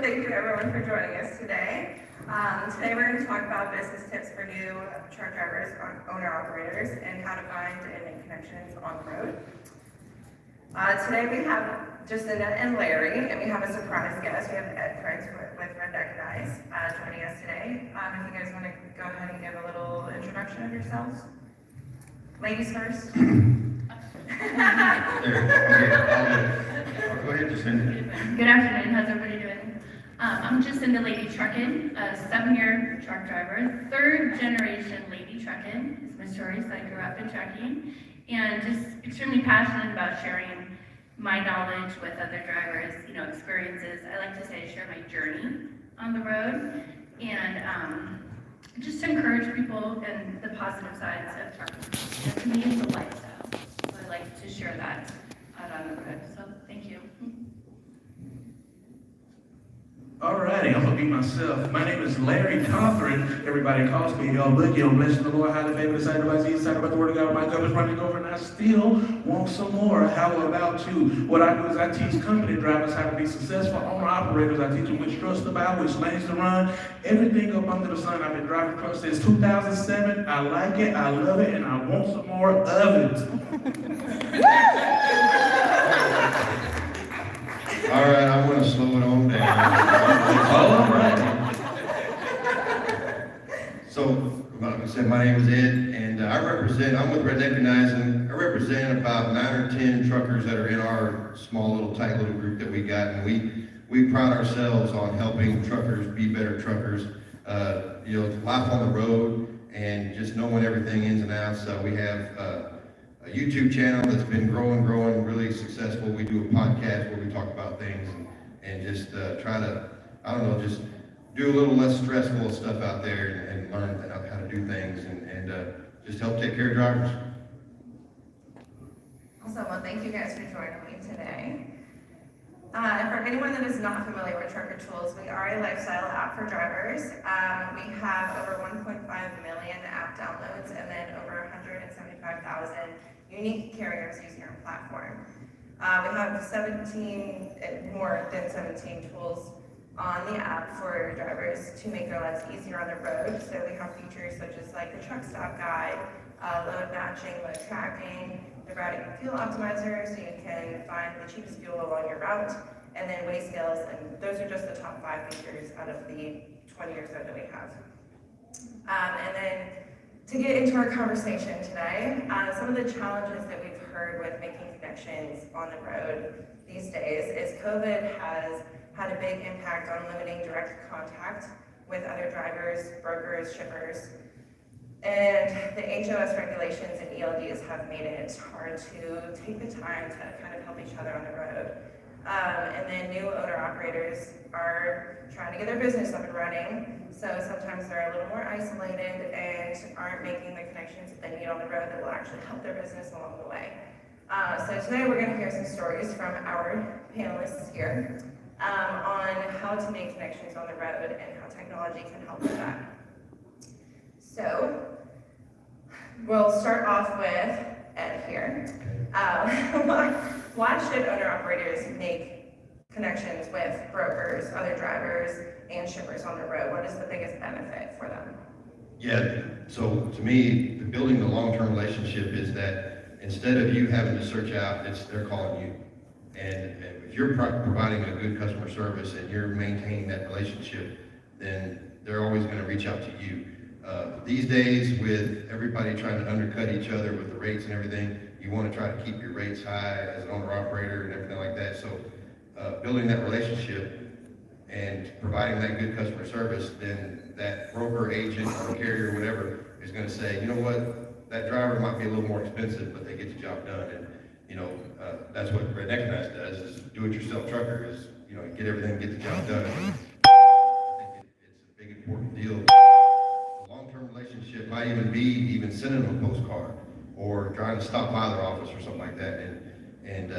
thank you everyone for joining us today. Today we're going to talk about business tips for new truck drivers, owner-operators, and how to find and make connections on the road. Today we have Jacinda and Larry, and we have a surprise guest. We have Ed Franks with Redneckanize joining us today. If you guys want to go ahead and give a little introduction of yourselves. Ladies first. Go ahead, Jacinda. Good afternoon, how's everybody doing? I'm Jacinda Lady Truckin', a 7-year truck driver, 3rd generation Lady Truckin', is my story, so I grew up in trucking, and just extremely passionate about sharing my knowledge with other drivers, experiences. I like to say I share my journey on the road, and just to encourage people and the positive sides of trucking. And to me, it's a lifestyle, so I like to share that out on the road, so thank you. Alrighty, I'm gonna be myself. My name is Larry Cothran. Everybody calls me Yo Boogie. I'm blessed in the Lord, highly favored, excited about Jesus, excited about the word of God. My cup is running over, and I still want some more. How about you? What I do is I teach company drivers how to be successful owner operators. I teach them which trucks to buy, which lanes to run, everything up under the sun. I've been driving trucks since 2007. I like it, I love it, and I want some more of it. All right, I'm going to slow it on down. All right. So, like I said, my name is Ed, and I'm with Redneckanize, and I represent about 9 or 10 truckers that are in our small little tight little group that we got, and we pride ourselves on helping truckers be better truckers. Life on the road and just knowing everything ins and outs. We have a YouTube channel that's been growing, really successful. We do a podcast where we talk about things and just try to, just do a little less stressful stuff out there and learn how to do things and just help take care of drivers. Awesome, well thank you guys for joining me today. For anyone that is not familiar with Trucker Tools, we are a lifestyle app for drivers. We have over 1.5 million app downloads and then over 175,000 unique carriers using our platform. We have more than 17 tools on the app for drivers to make their lives easier on the road. So we have features such as like the truck stop guide, load matching, load tracking, the routing and fuel optimizer, so you can find the cheapest fuel along your route, and then weigh scales, and those are just the top 5 features out of the 20 or so that we have. And then to get into our conversation today, some of the challenges that we've heard with making connections on the road these days is COVID has had a big impact on limiting direct contact with other drivers, brokers, shippers. And the HOS regulations and ELDs have made it hard to take the time to kind of help each other on the road. And then new owner-operators are trying to get their business up and running, so sometimes they're a little more isolated and aren't making the connections that they need on the road that will actually help their business along the way. So today we're going to hear some stories from our panelists here on how to make connections on the road and how technology can help with that. So we'll start off with Ed here. Why should owner-operators make connections with brokers, other drivers, and shippers on the road? What is the biggest benefit for them? Yeah, so to me, building the long-term relationship is that instead of you having to search out, they're calling you. And if you're providing a good customer service and you're maintaining that relationship, then they're always going to reach out to you. These days, with everybody trying to undercut each other with the rates and everything, you want to try to keep your rates high as an owner-operator and everything like that. So building that relationship and providing that good customer service, then that broker, agent, or carrier, whatever, is going to say, you know what, that driver might be a little more expensive, but they get the job done. And that's what Redneckanize does, is do-it-yourself trucker, is get everything, get the job done. I think it's a big important deal. A long-term relationship might even be sending them a postcard or trying to stop by their office or something like that. And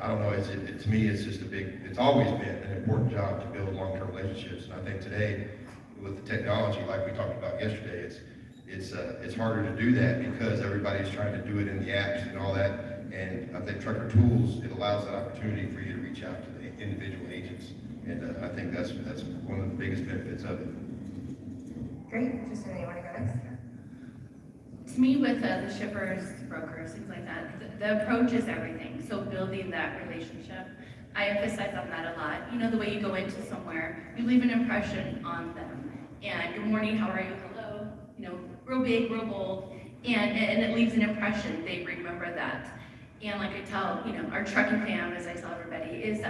I don't know, to me, it's just it's always been an important job to build long-term relationships. And I think today, with the technology, like we talked about yesterday, it's harder to do that because everybody's trying to do it in the apps and all that. And I think Trucker Tools, it allows that opportunity for you to reach out to the individual agents. And I think that's one of the biggest benefits of it. Great, Justin, you want to go next? To me, with the shippers, brokers, things like that, the approach is everything. So building that relationship, I emphasize on that a lot. You know, the way you go into somewhere, you leave an impression on them. And good morning, how are you? Hello. You know, real big, real bold. And it leaves an impression. They remember that. And like I tell, you know, our trucking fam, as I tell everybody, is,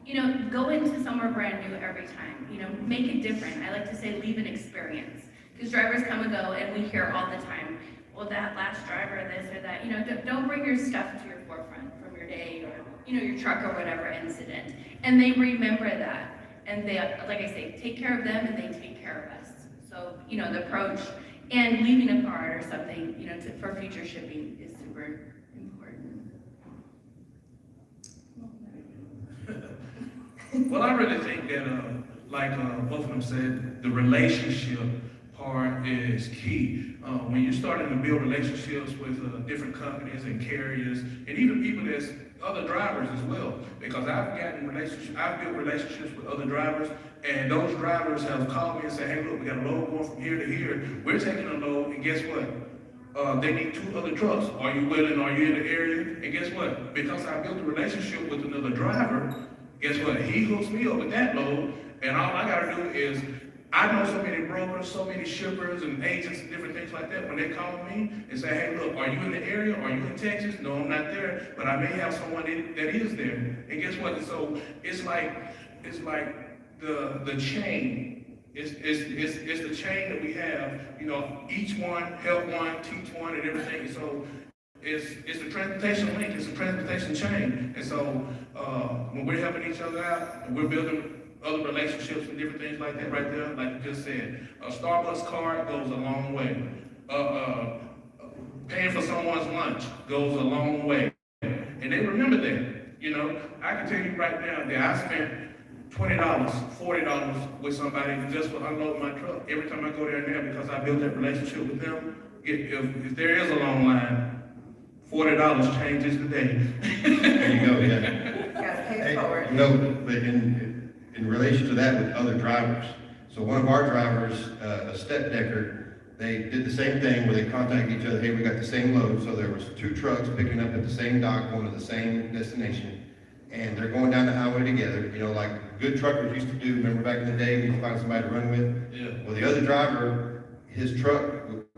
you know, go into somewhere brand new every time. You know, make it different. I like to say leave an experience. Because drivers come and go, and we hear all the time, well, that last driver, this or that. You know, don't bring your stuff to your forefront from your day or, you know, your truck or whatever incident. And they remember that. And they, like I say, take care of them and they take care of us. So, you know, the approach and leaving a card or something, you know, for future shipping is super important. Well, I really think that, like both of them said, the relationship part is key. When you're starting to build relationships with different companies and carriers, and even people that's other drivers as well, because I've built relationships with other drivers, and those drivers have called me and said, hey, look, we got a load going from here to here. We're taking a load, and guess what? They need 2 other trucks. Are you willing? Are you in the area? And guess what? Because I built a relationship with another driver, guess what? He hooks me up with that load, and all I gotta do is, I know so many brokers, so many shippers and agents and different things like that. When they call me and say, hey, look, are you in the area? Are you in Texas? No, I'm not there, but I may have someone that is there. And guess what? So it's like the chain. It's the chain that we have. You know, each one, help one, teach one, and everything. So it's the transportation link. It's a transportation chain. And so when we're helping each other out, and we're building other relationships and different things like that right there, like you just said. A Starbucks card goes a long way. Paying for someone's lunch goes a long way. And they remember that. You know, I can tell you right now that I spent $20, $40 with somebody just for unloading my truck every time I go there now because I built that relationship with them. If there is a long line, $40 changes the day. There you go, yeah. Gotta pay Hey, it forward. you know, but in relation to that with other drivers, so one of our drivers, a step decker, they did the same thing where they contacted each other, hey, we got the same load, so there was 2 trucks picking up at the same dock, going to the same destination, and they're going down the highway together, you know, like good truckers used to do, remember back in the day, you'd find somebody to run with? Yeah. Well, the other driver, his truck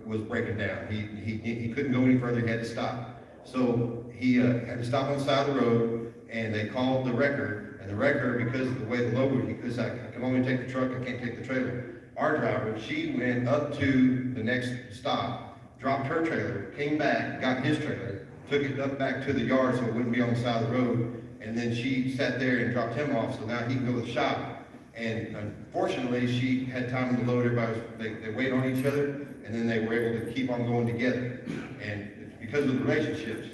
was breaking down, he couldn't go any further, he had to stop. So he had to stop on the side of the road, and they called the wrecker, and the wrecker, because of the way the load was, because I can only take the truck, I can't take the trailer. Our driver, she went up to the next stop, dropped her trailer, came back, got his trailer, took it up back to the yard so it wouldn't be on the side of the road, and then she sat there and dropped him off, so now he can go to the shop. And unfortunately, she had time to load everybody, they wait on each other, and then they were able to keep on going together. And because of the relationships,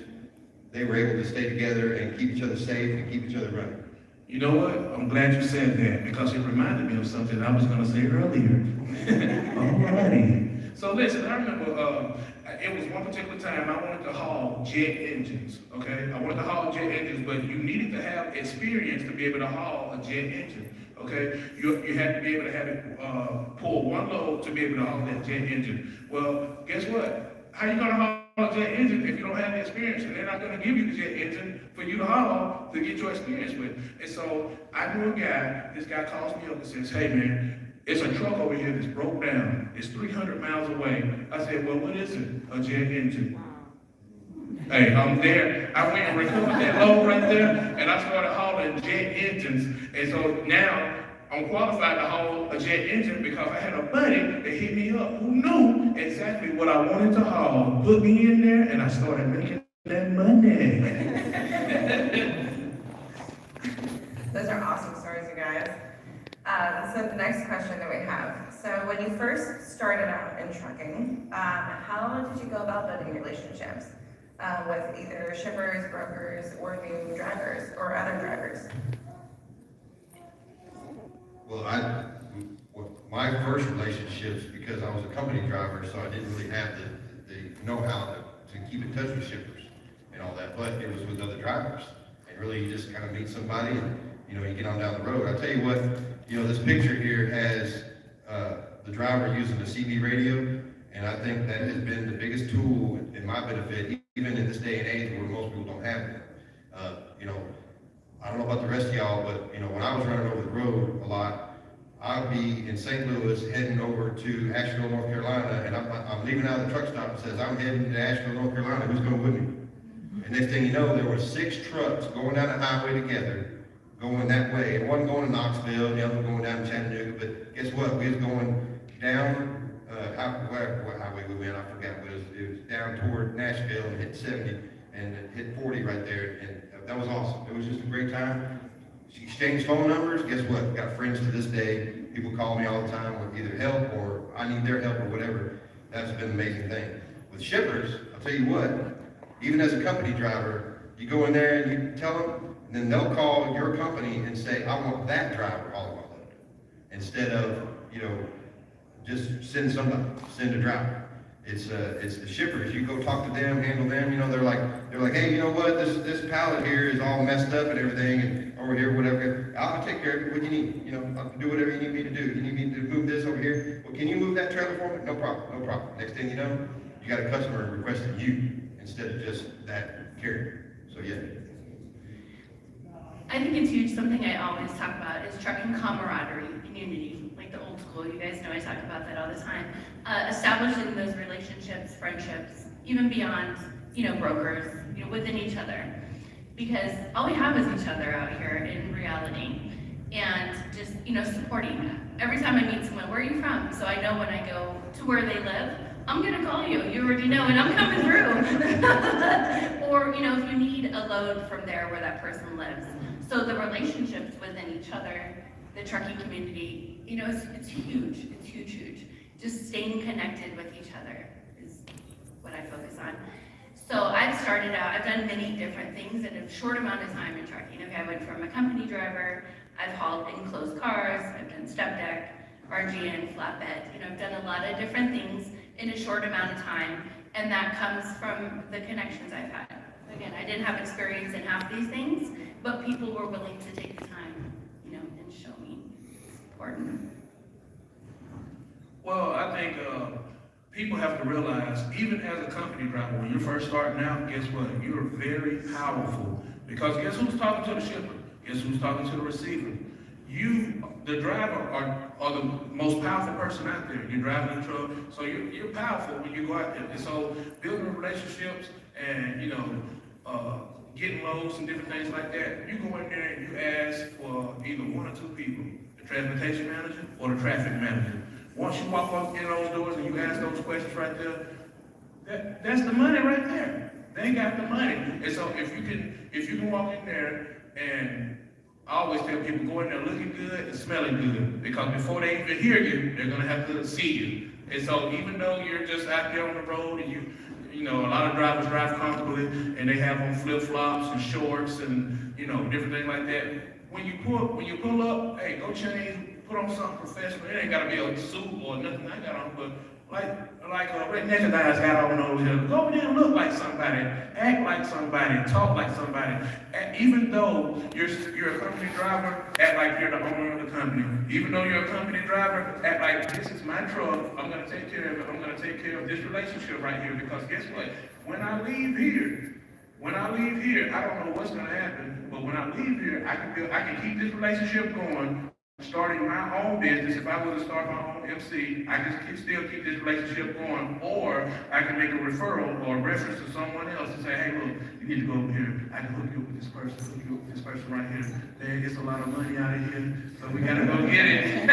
they were able to stay together and keep each other safe and keep each other running. You know what? I'm glad you said that because it reminded me of something I was going to say earlier. Alrighty. So listen, I remember it was one particular time I wanted to haul jet engines, okay? I wanted to haul jet engines, but you needed to have experience to be able to haul a jet engine, okay? You had to be able to have it pull one load to be able to haul that jet engine. Well, guess what? How you going to haul a jet engine if you don't have the experience? And they're not going to give you the jet engine for you to haul to get your experience with. And so I knew a guy, this guy calls me up and says, hey man, it's a truck over here that's broke down. It's 300 miles away. I said, well, what is it? A jet engine. Hey, I'm there. I went and recovered that load right there, and I started hauling jet engines. And so now I'm qualified to haul a jet engine because I had a buddy that hit me up who knew exactly what I wanted to haul, put me in there, and I started making that money. Those are awesome stories, you guys. So the next question that we have. So when you first started out in trucking, how did you go about building relationships with either shippers, brokers, or new drivers, or other drivers? Well, my first relationships, because I was a company driver, so I didn't really have the know-how to keep in touch with shippers. And all that, but it was with other drivers. And really, you just kind of meet somebody and, you know, you get on down the road. I tell you what, you know, this picture here has the driver using the CB radio, and I think that has been the biggest tool in my benefit, even in this day and age where most people don't have it. You know, I don't know about the rest of y'all, but, you know, when I was running over the road a lot, I'd be in St. Louis heading over to Asheville, North Carolina, and I'm leaving out of the truck stop and says, I'm heading to Asheville, North Carolina, who's going with me? And next thing you know, there were 6 trucks going down the highway together, going that way. And one going to Knoxville, and the other one going down to Chattanooga. But guess what? We was going down, what highway we went, I forgot. It was down toward Nashville and hit 70 and hit 40 right there. And that was awesome. It was just a great time. She exchanged phone numbers. Guess what? Got friends to this day. People call me all the time with either help or I need their help or whatever. That's been an amazing thing. With shippers, I'll tell you what, even as a company driver, you go in there and you tell them, and then they'll call your company and say, I want that driver all of my load. Instead of, you know, just send a driver. It's the shippers. You go talk to them, handle them. You know, they're like, hey, you know what? This pallet here is all messed up and everything, and over here, whatever. I'll take care of it. What you need? You know, I'll do whatever you need me to do. You need me to move this over here? Well, can you move that trailer for me? No problem. No problem. Next thing you know, you got a customer requesting you instead of just that carrier. So yeah. I think it's huge. Something I always talk about is trucking camaraderie, community, like the old school. You guys know I talk about that all the time. Establishing those relationships, friendships, even beyond, you know, brokers, you know, within each other. Because all we have is each other out here in reality. And just, you know, supporting that. Every time I meet someone, where are you from? So I know when I go to where they live, I'm gonna call you. You already know, and I'm coming through. Or, you know, if you need a load from there where that person lives. So the relationships within each other, the trucking community, you know, it's huge. It's huge, huge. Just staying connected with each other is what I focus on. So I've started out, I've done many different things in a short amount of time in trucking. Okay, I went from a company driver, I've hauled enclosed cars, I've done step deck, RGN, flatbed. You know, I've done a lot of different things in a short amount of time, and that comes from the connections I've had. Again, I didn't have experience in half these things, but people were willing to take the time, you know, and show me. It's important. Well, I think people have to realize, even as a company driver, when you're first starting out, guess what? You're very powerful. Because guess who's talking to the shipper? Guess who's talking to the receiver? You, the driver, are the most powerful person out there. You're driving the truck, so you're powerful when you go out there. And so building relationships and, you know, getting loads and different things like that, you go in there and you ask for either one or two people, the transportation manager or the traffic manager. Once you walk up in those doors and you ask those questions right there, that's the money right there. They got the money. And so if you can walk in there, and I always tell people, go in there looking good and smelling good, because before they even hear you, they're gonna have to see you. And so even though you're just out there on the road and you know, a lot of drivers drive comfortably and they have on flip-flops and shorts and, you know, different things like that. When you pull up, hey, go change, put on something professional. It ain't gotta be a suit or nothing I got on, but like Redneckanize got on over here. Go over there and look like somebody, act like somebody, talk like somebody. And even though you're a company driver, act like you're the owner of the company. Even though you're a company driver, act like this is my truck. I'm gonna take care of it. I'm gonna take care of this relationship right here. Because guess what? When I leave here, I don't know what's gonna happen. But when I leave here, I can keep this relationship going. Starting my own business, if I were to start my own MC, I can still keep this relationship going, or I can make a referral or a reference to someone else and say, hey, look, you need to go over here. I can hook you up with this person, right here. There gets a lot of money out of here, so we gotta go get it.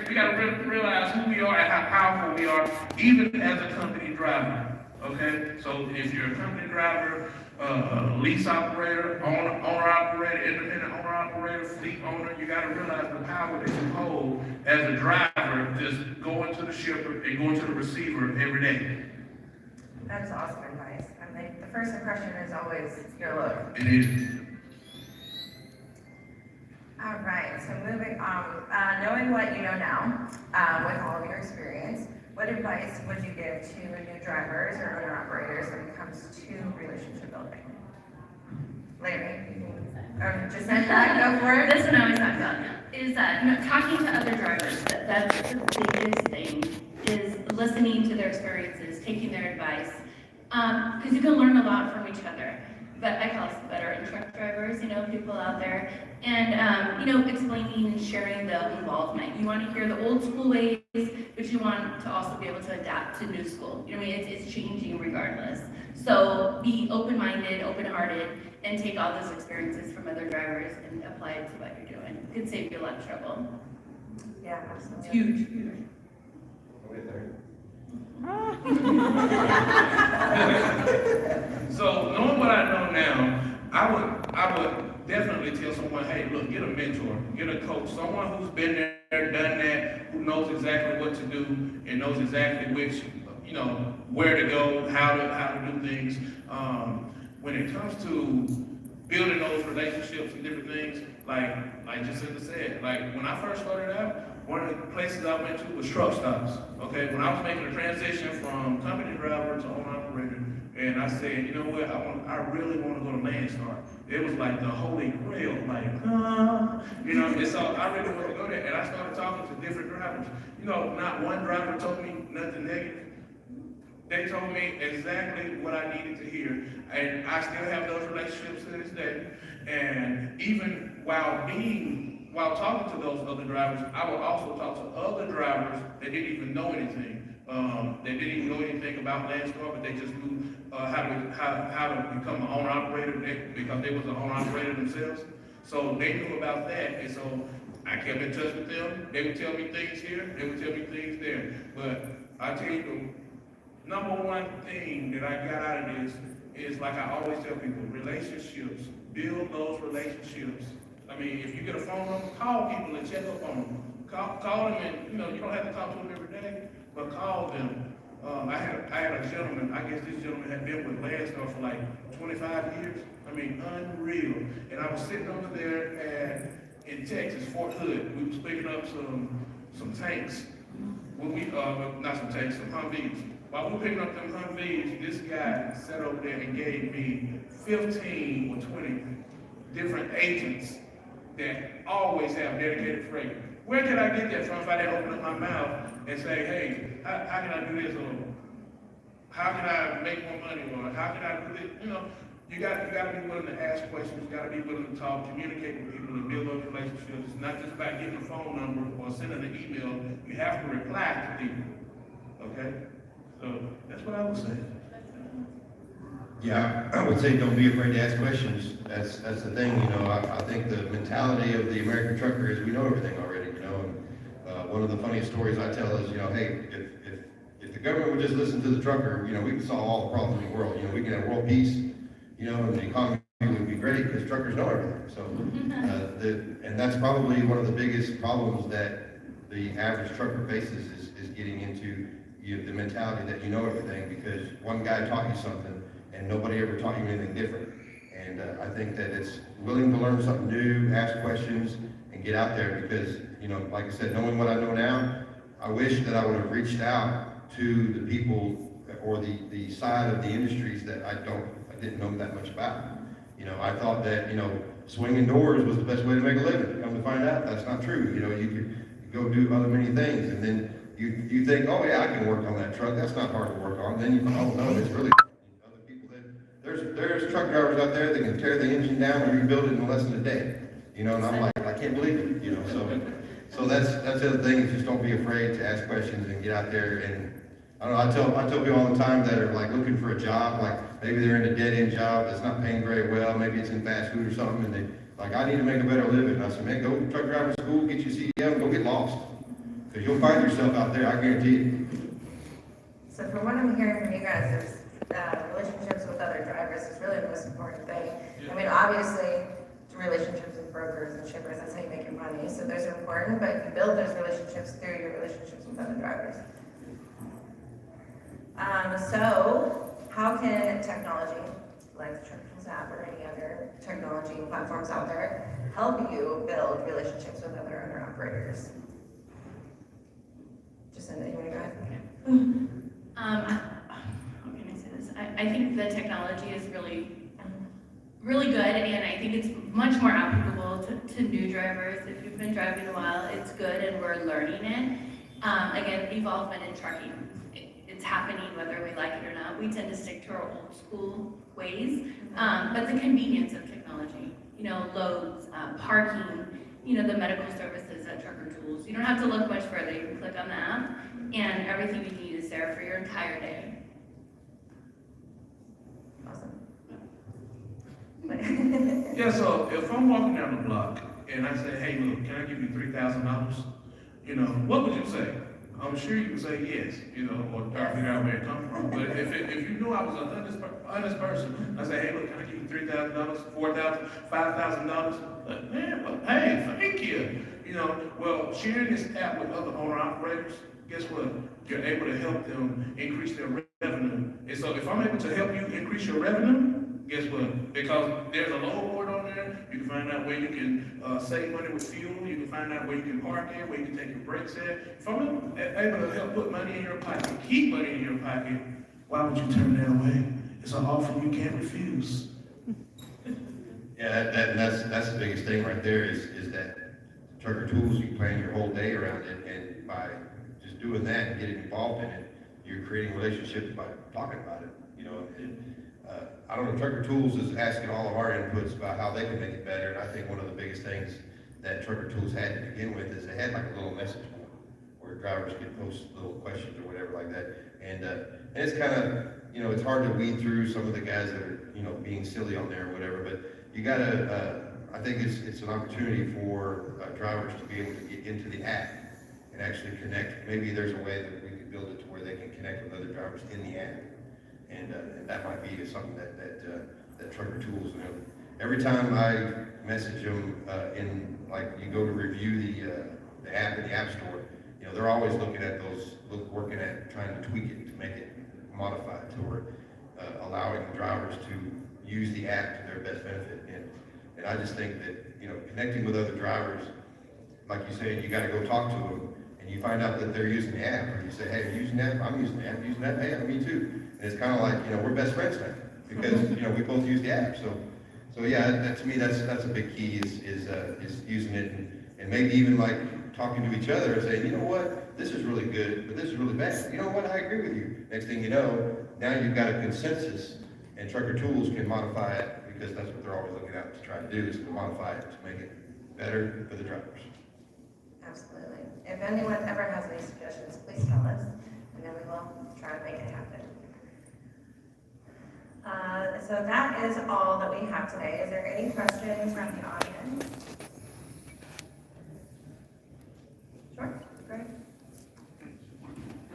we gotta realize who we are and how powerful we are, even as a company driver. Okay, so if you're a company driver, lease operator, owner operator, independent owner operator, fleet owner, you got to realize the power that you hold as a driver, just going to the shipper and going to the receiver every day. That is awesome advice. I think the first impression is always your look. It is. All right, so moving on, knowing what you know now, with all of your experience, what advice would you give to new drivers or owner-operators when it comes to relationship building? Larry, or just go for it. That's what I always talk about, is talking to other drivers. That's the biggest thing, is listening to their experiences, taking their advice. Because you can learn a lot from each other. But I call us veteran truck drivers, people out there. And, explaining and sharing the involvement. You want to hear the old school ways, but you want to also be able to adapt to new school. It's changing regardless. So be open-minded, open-hearted, and take all those experiences from other drivers and apply it to what you're doing. It could save you a lot of trouble. Yeah, absolutely. It's huge, huge. So knowing what I know now, I would definitely tell someone, hey, look, get a mentor, get a coach, someone who's been there, done that, who knows exactly what to do and knows exactly which, where to go, how to do things. When it comes to building those relationships and different things, like Jacinta said, like when I first started out, one of the places I went to was truck stops. Okay, when I was making a transition from company driver to owner operator, and I said, you know what, I really want to go to Landstar. It was like the holy grail, and so I really want to go there. And I started talking to different drivers. Not one driver told me nothing negative. They told me exactly what I needed to hear. And I still have those relationships to this day. And even while talking to those other drivers, I would also talk to other drivers that didn't even know anything. They didn't even know anything about Landstar, but they just knew how to become an owner operator because they was an owner operator themselves. So they knew about that, and so I kept in touch with them. They would tell me things here, they would tell me things there. But I tell you, the number one thing that I got out of this is, like I always tell people, relationships. Build those relationships. I mean, if you get a phone number, call people and check up on them. Call them, and you don't have to talk to them every day, but call them. I had a gentleman. I guess this gentleman had been with Landstar for like 25 years. I mean, unreal. And I was sitting over there in Texas, Fort Hood. We was picking up some tanks. Not some tanks, some Humvees. While we were picking up them Humvees, this guy sat over there and gave me 15 or 20 different agents that always have dedicated freight. Where can I get that from if I didn't open up my mouth and say, hey, how can I do this, or how can I make more money, or how can I do this? You got to be willing to ask questions. You got to be willing to talk, communicate with people, and build those relationships. It's not just about getting a phone number or sending an email. You have to reply to people. Okay, so that's what I would say. Yeah, I would say don't be afraid to ask questions. That's the thing, I think the mentality of the American trucker is we know everything already, And one of the funniest stories I tell is, hey, if the government would just listen to the trucker, we could solve all the problems in the world. We can have world peace, and the economy would be great because truckers know everything. So, and that's probably one of the biggest problems that the average trucker faces is getting into the mentality that you know everything because one guy taught you something and nobody ever taught you anything different. And I think that it's willing to learn something new, ask questions, and get out there because, like I said, knowing what I know now, I wish that I would have reached out to the people or the side of the industries that I didn't know that much about. I thought that, swinging doors was the best way to make a living. Come to find out, that's not true. You could go do other many things, and then you think, oh yeah, I can work on that truck. That's not hard to work on. Then you go, oh no, it's really other people that there's truck drivers out there that can tear the engine down and rebuild it in less than a day. And I'm like, I can't believe it. So that's the other thing is just don't be afraid to ask questions and get out there. And I don't know, I tell people all the time that are like looking for a job, like maybe they're in a dead end job that's not paying very well, maybe it's in fast food or something, and they like, I need to make a better living. And I said, man, go to truck driving school, get your CDL, go get lost. Because you'll find yourself out there, I guarantee you. So from what I'm hearing from you guys is relationships with other drivers is really the most important thing. Yeah. I mean, obviously, relationships with brokers and shippers, that's how you make your money. So those are important, but you build those relationships through your relationships with other drivers. So how can technology, like the Truckers app or any other technology platforms out there, help you build relationships with other owner operators? Jacinta, you want to go ahead? How can I say this? I think the technology is really good, and I think it's much more applicable to new drivers. If you've been driving a while, it's good, and we're learning it. Again, evolvement in trucking, it's happening whether we like it or not. We tend to stick to our old school ways, but the convenience of technology, loads, parking, the medical services at Trucker Tools. You don't have to look much further. You can click on the app, and everything you need is there for your entire day. Awesome. Yeah, so if I'm walking down the block and I say, hey, look, can I give you $3,000? What would you say? I'm sure you would say yes, or try to figure out where it comes from. But if you knew I was an honest person, I say, hey, look, can I give you $3,000, $4,000, $5,000? Man, well, hey, thank you. Well, sharing this app with other owner-operators, guess what? You're able to help them increase their revenue. And so if I'm able to help you increase your revenue, guess what? Because there's a load board on there, you can find out where you can save money with fuel, you can find out where you can park at, where you can take your breaks at. If I'm able to help put money in your pocket, keep money in your pocket, why would you turn that away? It's an offer you can't refuse. Yeah, that's the biggest thing right there is that Trucker Tools, you plan your whole day around it, and by just doing that and getting involved in it, you're creating relationships by talking about it. I don't know, Trucker Tools is asking all of our inputs about how they can make it better, and I think one of the biggest things that Trucker Tools had to begin with is they had like a little message board where drivers could post little questions or whatever like that, and it's kind of, it's hard to weed through some of the guys that are, being silly on there or whatever, but you gotta, I think it's an opportunity for drivers to be able to get into the app and actually connect. Maybe there's a way that we could build it to where they can connect with other drivers in the app. And that might be something that Trucker Tools, every time I message them you go to review the app in the App Store, they're always looking at working at trying to tweak it to make it modified to where allowing drivers to use the app to their best benefit. And I just think that, connecting with other drivers, like you said, you got to go talk to them, and you find out that they're using the app, or you say, hey, you're using the app, I'm using the app, using that, hey, me too. And it's kind of like, we're best friends now, because, we both use the app. So yeah, to me, that's a big key is using it, and maybe even like talking to each other and saying, you know what, this is really good, but this is really bad. You know what, I agree with you. Next thing you know, now you've got a consensus, and Trucker Tools can modify it, because that's what they're always looking at to try to do, is to modify it to make it better for the drivers. Absolutely. If anyone ever has any suggestions, please tell us, and then we will try to make it happen. So that is all that we have today. Is there any questions from the audience? Sure, great.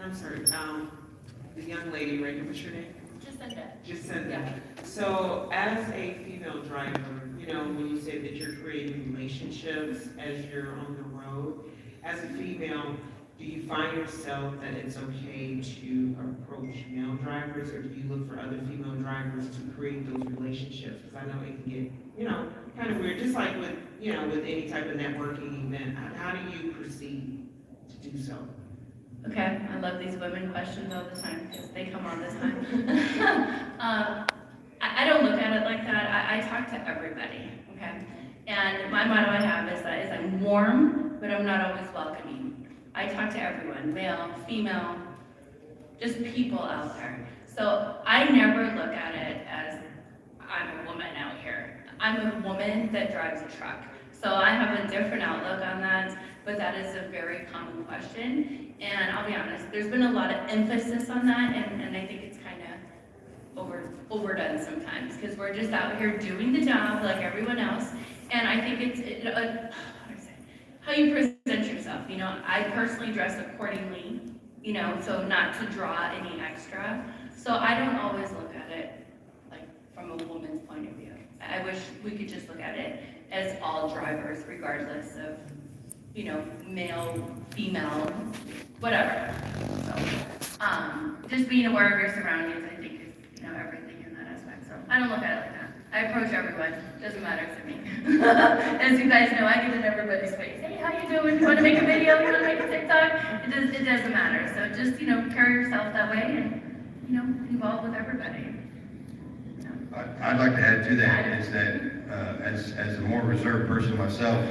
I'm sorry, the young lady, right, what's your name? Jacinda. So as a female driver, when you say that you're creating relationships as you're on the road, as a female, do you find yourself that it's okay to approach male drivers, or do you look for other female drivers to create those relationships? Because I know it can get, kind of weird, just like with, with any type of networking event. How do you proceed to do so? Okay, I love these women questions all the time because they come all the time. I don't look at it like that. I talk to everybody, okay? And my motto I have is I'm warm, but I'm not always welcoming. I talk to everyone, male, female, just people out there. So I never look at it as I'm a woman out here. I'm a woman that drives a truck. So I have a different outlook on that, but that is a very common question. And I'll be honest, there's been a lot of emphasis on that, and I think it's kind of overdone sometimes, because we're just out here doing the job like everyone else. And I think how you present yourself. I personally dress accordingly, so not to draw any extra. So I don't always look at it like from a woman's point of view. I wish we could just look at it as all drivers, regardless of, male, female, whatever. So, just being aware of your surroundings, I think, is, everything in that aspect. So I don't look at it like that. I approach everyone. Doesn't matter to me. As you guys know, I get in everybody's face. Hey, how how you doing? You want to make a video? You want to make a TikTok? It doesn't matter. So just, carry yourself that way and, involve with everybody. I'd like to add to that is that as a more reserved person myself,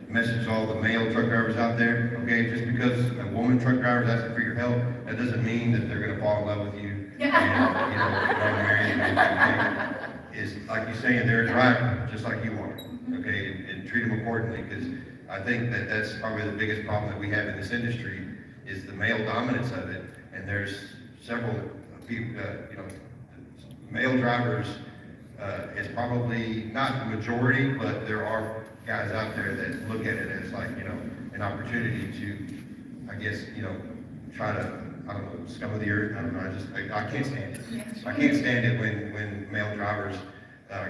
message to all the male truck drivers out there, okay, just because a woman truck driver is asking for your help, that doesn't mean that they're gonna fall in love with you. And, marry you. Is like you're saying, they're a driver, just like you are, okay, and treat them accordingly, because I think that that's probably the biggest problem that we have in this industry is the male dominance of it, and there's several people, male drivers is probably not the majority, but there are guys out there that look at it as like, an opportunity to, I guess, try to, I don't know, scum of the earth, I don't know, I can't stand it. I can't stand it when male drivers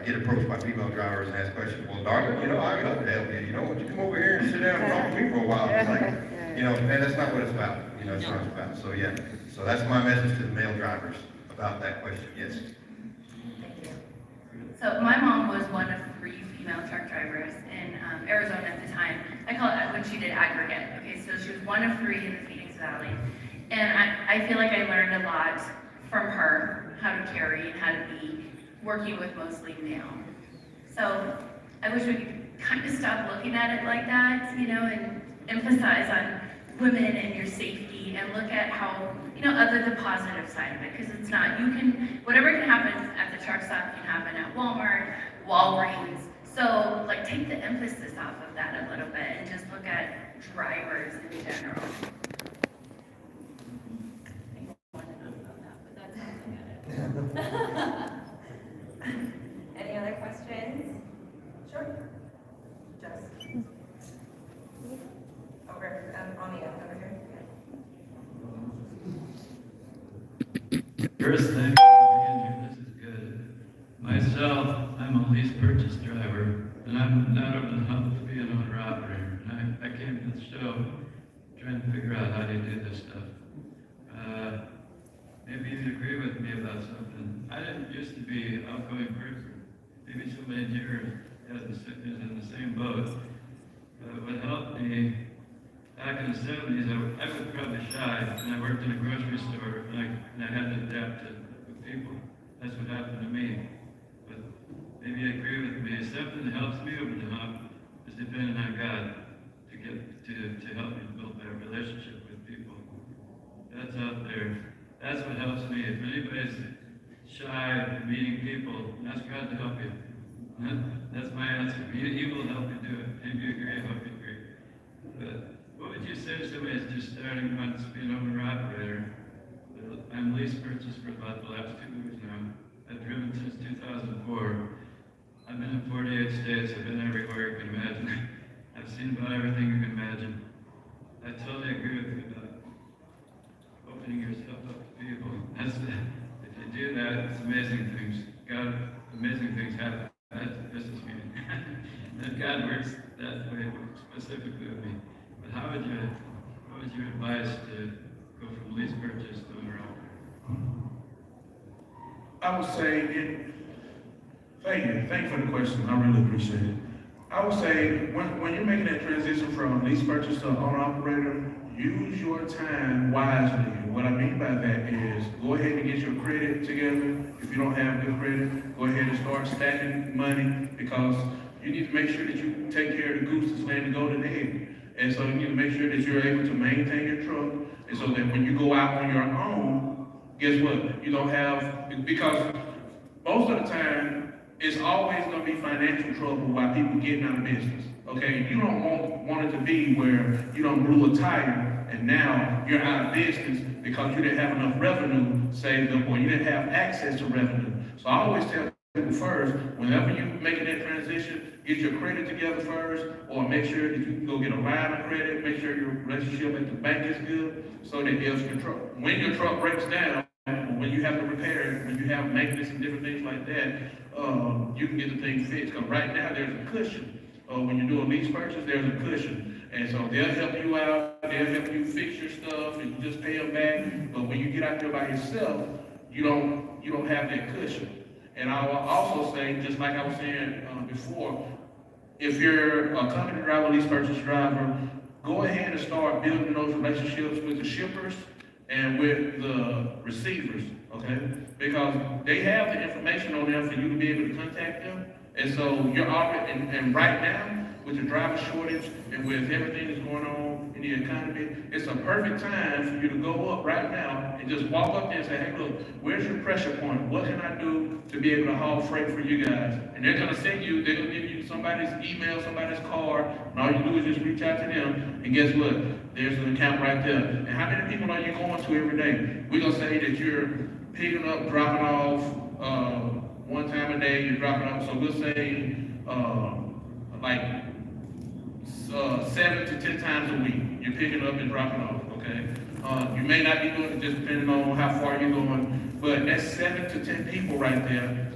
get approached by female drivers and ask questions, well, darling, I'd love to help you, why don't you come over here and sit down and talk to me for a while? It's like, man, that's not what it's about, it's not what it's about. So yeah, so that's my message to the male drivers about that question, yes. So my mom was one of 3 female truck drivers in Arizona at the time. I call it when she did aggregate. Okay, so she was one of 3 in the Phoenix Valley. And I feel like I learned a lot from her, how to carry and how to be working with mostly male. So I wish we could kind of stop looking at it like that, and emphasize on women and your safety and look at how, the positive side of it, because it's not, whatever can happen at the truck stop can happen at Walmart, Walgreens. So, take the emphasis off of that a little bit and just look at drivers in general. Any other questions? Sure. Jess. Over, on the end, over here. First thing, this is good. Myself, I'm a lease purchase driver, and I'm not over the hump to be an owner-operator. And I came to the show trying to figure out how to do this stuff. Maybe you'd agree with me about something. I didn't used to be an outgoing person. Maybe somebody here is in the same boat. What helped me back in the 70s, I was probably shy, and I worked in a grocery store, and I had to adapt to people. That's what happened to me. But maybe you agree with me. Something that helps me over the hump is depending on God to help me build that relationship with people. That's out there. That's what helps me. If anybody's shy of meeting people, ask God to help you. That's my answer. He will help you do it. If you agree, I hope you agree. But what would you say to somebody who's just starting on being an owner-operator? I'm lease purchased for about the last 2 years now. I've driven since 2004. I've been in 48 states. I've been everywhere you can imagine. I've seen about everything you can imagine. I totally agree with you about opening yourself up to people. If you do that, it's amazing things. Amazing things happen. That's a business meeting. And God works that way specifically with me. But what was your advice to go from lease purchase to owner-operator? I would say, thank you for the question, I really appreciate it. I would say, when you're making that transition from lease purchase to owner-operator, use your time wisely. What I mean by that is, go ahead and get your credit together. If you don't have good credit, go ahead and start stacking money, because you need to make sure that you take care of the goose that's laying the golden egg. And so you need to make sure that you're able to maintain your truck, and so that when you go out on your own, guess what? You don't have, because most of the time, it's always going to be financial trouble while people getting out of business. Okay, you don't want it to be where you don't blew a tire and now you're out of business because you didn't have enough revenue saved up, or you didn't have access to revenue. So I always tell people first, whenever you're making that transition, get your credit together first, or make sure that you can go get a line of credit, make sure your relationship at the bank is good, so that if when your truck breaks down, when you have to repair it, when you have maintenance and different things like that, you can get the thing fixed. Because right now there's a cushion. When you do a lease purchase, there's a cushion. And so they'll help you out, they'll help you fix your stuff, and you just pay them back. But when you get out there by yourself, you don't have that cushion. And I will also say, just like I was saying before, if you're a company driver, lease purchase driver, go ahead and start building those relationships with the shippers and with the receivers, okay? Because they have the information on there for you to be able to contact them. And so you're already, and right now, with the driver shortage and with everything that's going on in the economy, it's a perfect time for you to go up right now and just walk up there and say, hey, look, where's your pressure point? What can I do to be able to haul freight for you guys? And they're gonna send you, they're gonna give you somebody's email, somebody's card, and all you do is just reach out to them, and guess what? There's an account right there. And how many people are you going to every day? We're gonna say that you're picking up, dropping off, one time a day, you're dropping off, so we'll say, like, 7 to 10 times a week, you're picking up and dropping off, okay? You may not be doing it just depending on how far you're going, but that's 7 to 10 people right there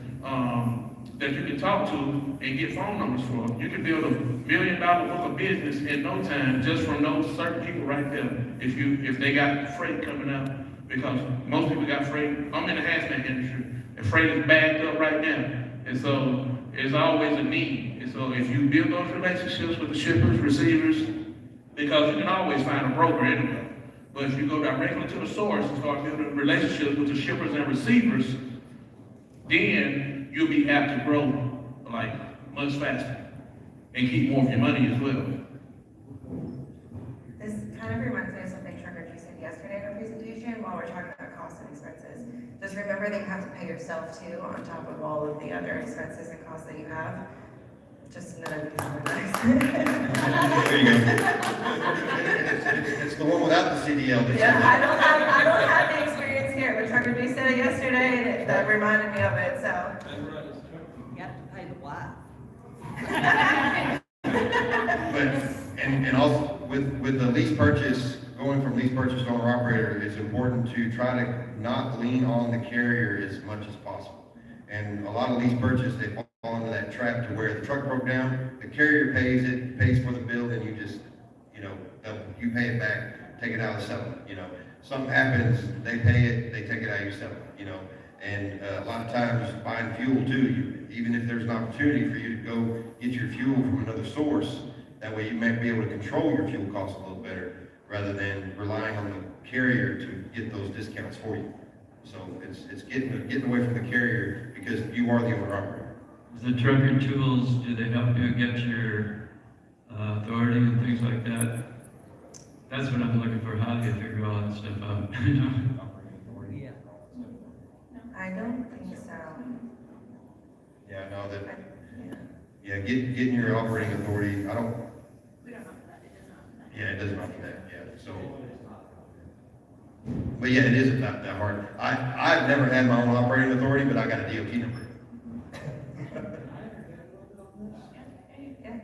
that you can talk to and get phone numbers for. You can build $1 million worth of business in no time just from those certain people right there. If they got freight coming out, because most people got freight. I'm in the hazmat industry, and freight is backed up right now, and so there's always a need. And so if you build those relationships with the shippers, receivers, because you can always find a broker anyway. But if you go directly to the source and start building relationships with the shippers and receivers, then you'll be apt to grow like much faster and keep more of your money as well. This kind of reminds me of something Trucker G said yesterday in our presentation while we're talking about costs and expenses. Just remember that you have to pay yourself too on top of all of the other expenses and costs that you have. Just none of these are nice. There you go. It's the one without the CDL. Yeah, I don't have the experience here, but Trucker G said it yesterday and that reminded me of it, so. You have to pay the wife. But, and also with the lease purchase, going from lease purchase to owner operator, it's important to try to not lean on the carrier as much as possible. And a lot of lease purchase, they fall into that trap to where the truck broke down, the carrier pays it, pays for the bill, and you just, you pay it back, take it out of the settlement, Something happens, they pay it, they take it out of your settlement, And a lot of times buying fuel too, even if there's an opportunity for you to go get your fuel from another source, that way you might be able to control your fuel costs a little better rather than relying on the carrier to get those discounts for you. So it's getting away from the carrier because you are the owner operator. The trucker tools, do they help you get your authority and things like that? That's what I'm looking for. How do you figure all that stuff out? Yeah. I don't think so. Yeah, no, Yeah. getting your operating authority, We don't offer that, it doesn't offer that. yeah, it doesn't offer that, yeah, so. But yeah, it isn't that hard. I've never had my own operating authority, but I got a DOT number. Yeah.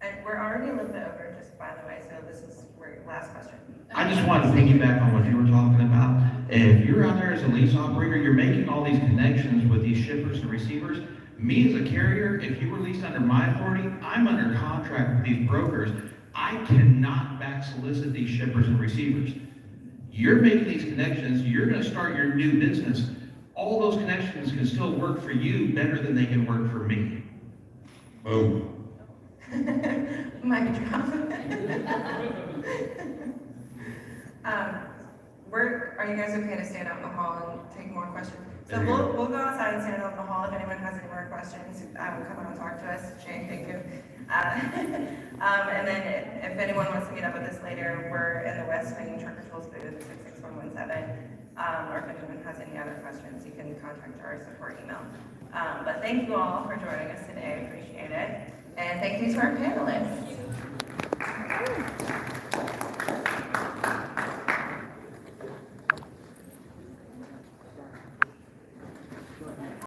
And we're already a little bit over, just by the way, so this is your last question. I just wanted to piggyback on what you were talking about. If you're out there as a lease operator, you're making all these connections with these shippers and receivers. Me as a carrier, if you were leased under my authority, I'm under contract with these brokers. I cannot back solicit these shippers and receivers. You're making these connections, you're gonna start your new business. All those connections can still work for you better than they can work for me. Boom. Mic drop. Are you guys okay to stand out in the hall and take more questions? So we'll go outside and stand out in the hall if anyone has any more questions. Come out and talk to us. Shane, thank you. And then if anyone wants to meet up with us later, we're in the West Wing Trucker Tools booth, 66117. Or if anyone has any other questions, you can contact our support email. But thank you all for joining us today. I appreciate it. And thank you to our panelists.